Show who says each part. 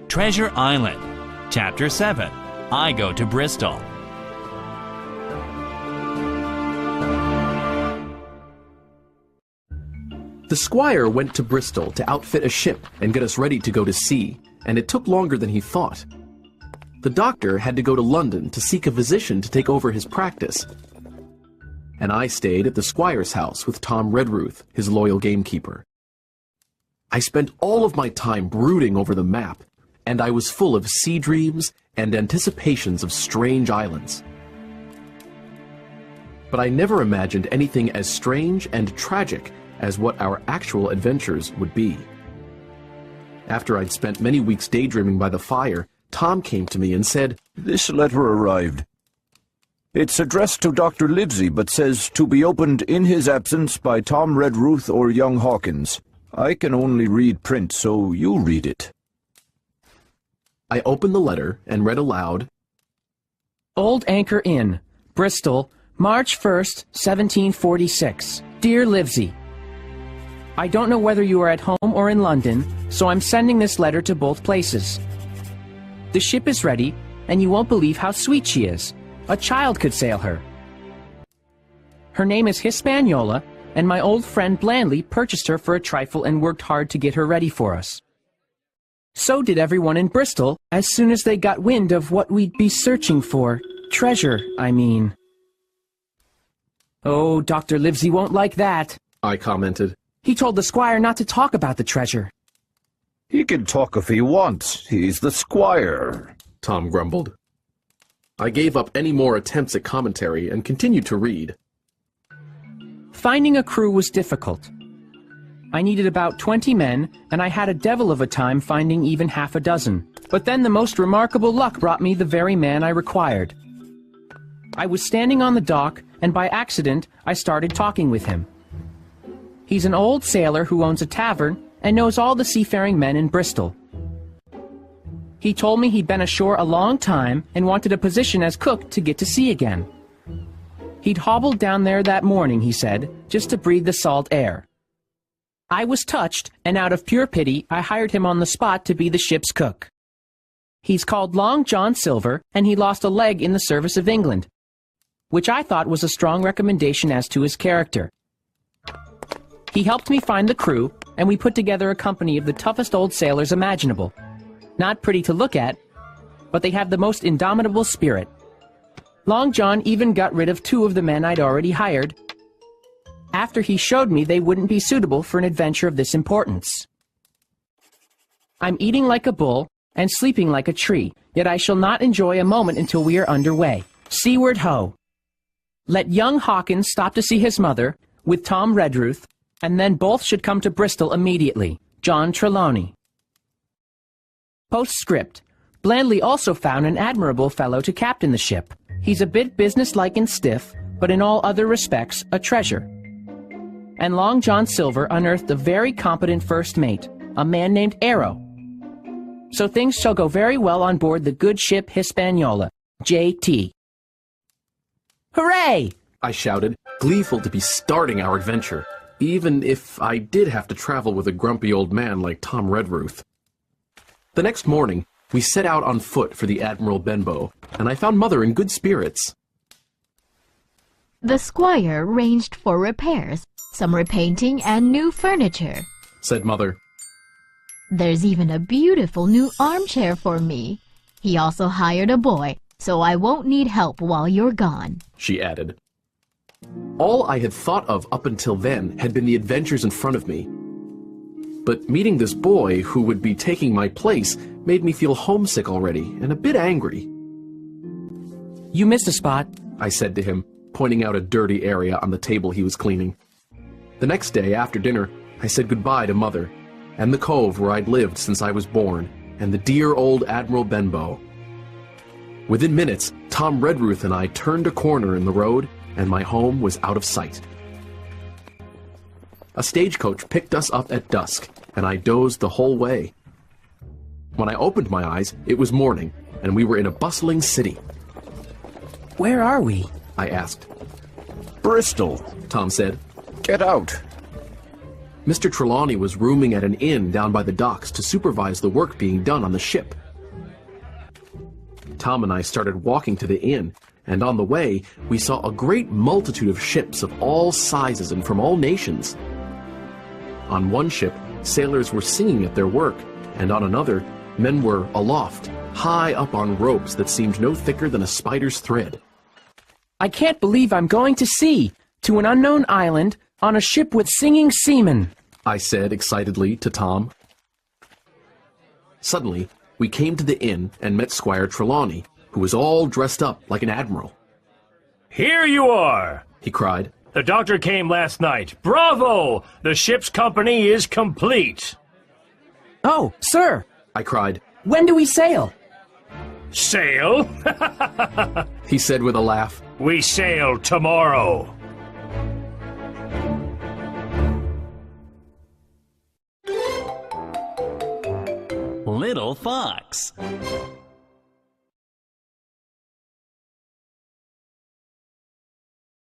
Speaker 1: Treasure Island, Chapter 7, I Go to Bristol.
Speaker 2: The squire went to Bristol to outfit a ship and get us ready to go to sea, and it took longer than he thought. The doctor had to go to London to seek a physician to take over his practice, and I stayed at the squire's house with Tom Redruth, his loyal gamekeeper. I spent all of my time brooding over the map, and I was full of sea dreams and anticipations of strange islands. But I never imagined anything as strange and tragic as what our actual adventures would be. After I'd spent many weeks daydreaming by the fire, Tom came to me and said,
Speaker 3: "This letter arrived. It's addressed to Dr. Livesey, but says to be opened in his absence by Tom Redruth or young Hawkins. I can only read print, so you read it."
Speaker 2: I opened the letter and read aloud,
Speaker 4: Old Anchor Inn, Bristol, March 1st, 1746. Dear Livesey, I don't know whether you are at home or in London, so I'm sending this letter to both places. The ship is ready, and you won't believe how sweet she is. A child could sail her. Her name is Hispaniola, and my old friend Blandley purchased her for a trifle and worked hard to get her ready for us. So did everyone in Bristol, as soon as they got wind of what we'd be searching for. Treasure, I mean. Oh, Dr. Livesey won't like that,
Speaker 2: I commented.
Speaker 4: He told the squire not to talk about the treasure.
Speaker 3: He can talk if he wants. He's the squire,
Speaker 2: Tom grumbled. I gave up any more attempts at commentary and continued to read.
Speaker 4: Finding a crew was difficult. I needed about 20 men, and I had a devil of a time finding even half a dozen. But then the most remarkable luck brought me the very man I required. I was standing on the dock, and by accident, I started talking with him. He's an old sailor who owns a tavern and knows all the seafaring men in Bristol. He told me he'd been ashore a long time and wanted a position as cook to get to sea again. He'd hobbled down there that morning, he said, just to breathe the salt air. I was touched, and out of pure pity, I hired him on the spot to be the ship's cook. He's called Long John Silver, and he lost a leg in the service of England, which I thought was a strong recommendation as to his character. He helped me find the crew, and we put together a company of the toughest old sailors imaginable. Not pretty to look at, but they have the most indomitable spirit. Long John even got rid of 2 of the men I'd already hired, after he showed me they wouldn't be suitable for an adventure of this importance. I'm eating like a bull and sleeping like a tree, yet I shall not enjoy a moment until we are underway. Seaward ho! Let young Hawkins stop to see his mother, with Tom Redruth, and then both should come to Bristol immediately. John Trelawney. Postscript. Blandley also found an admirable fellow to captain the ship. He's a bit businesslike and stiff, but in all other respects a treasure. And Long John Silver unearthed a very competent first mate, a man named Arrow. So things shall go very well on board the good ship Hispaniola. J.T. Hooray!
Speaker 2: I shouted, gleeful to be starting our adventure, even if I did have to travel with a grumpy old man like Tom Redruth. The next morning, we set out on foot for the Admiral Benbow, and I found Mother in good spirits.
Speaker 5: The squire arranged for repairs, some repainting and new furniture,
Speaker 2: said Mother.
Speaker 5: There's even a beautiful new armchair for me. He also hired a boy, so I won't need help while you're gone, she added.
Speaker 2: All I had thought of up until then had been the adventures in front of me. But meeting this boy who would be taking my place made me feel homesick already and a bit angry.
Speaker 4: You missed a spot,
Speaker 2: I said to him, pointing out a dirty area on the table he was cleaning. The next day after dinner, I said goodbye to Mother, and the cove where I'd lived since I was born, and the dear old Admiral Benbow. Within minutes, Tom Redruth and I turned a corner in the road, and my home was out of sight. A stagecoach picked us up at dusk, and I dozed the whole way. When I opened my eyes, it was morning, and we were in a bustling city.
Speaker 4: Where are we?
Speaker 2: I asked.
Speaker 3: Bristol,
Speaker 2: Tom said.
Speaker 3: Get out.
Speaker 2: Mr. Trelawney was rooming at an inn down by the docks to supervise the work being done on the ship. Tom and I started walking to the inn, and on the way, we saw a great multitude of ships of all sizes and from all nations. On one ship, sailors were singing at their work, and on another, men were aloft, high up on ropes that seemed no thicker than a spider's thread.
Speaker 4: I can't believe I'm going to sea, to an unknown island, on a ship with singing seamen,
Speaker 2: I said excitedly to Tom. Suddenly, we came to the inn and met Squire Trelawney, who was all dressed up like an admiral.
Speaker 6: "Here you are!"
Speaker 2: he cried.
Speaker 6: "The doctor came last night. Bravo! The ship's company is complete."
Speaker 4: "Oh, sir,"
Speaker 2: I cried.
Speaker 4: "when do we sail?"
Speaker 6: "Sail?"
Speaker 2: he said with a laugh.
Speaker 6: "We sail tomorrow."
Speaker 1: Little Fox.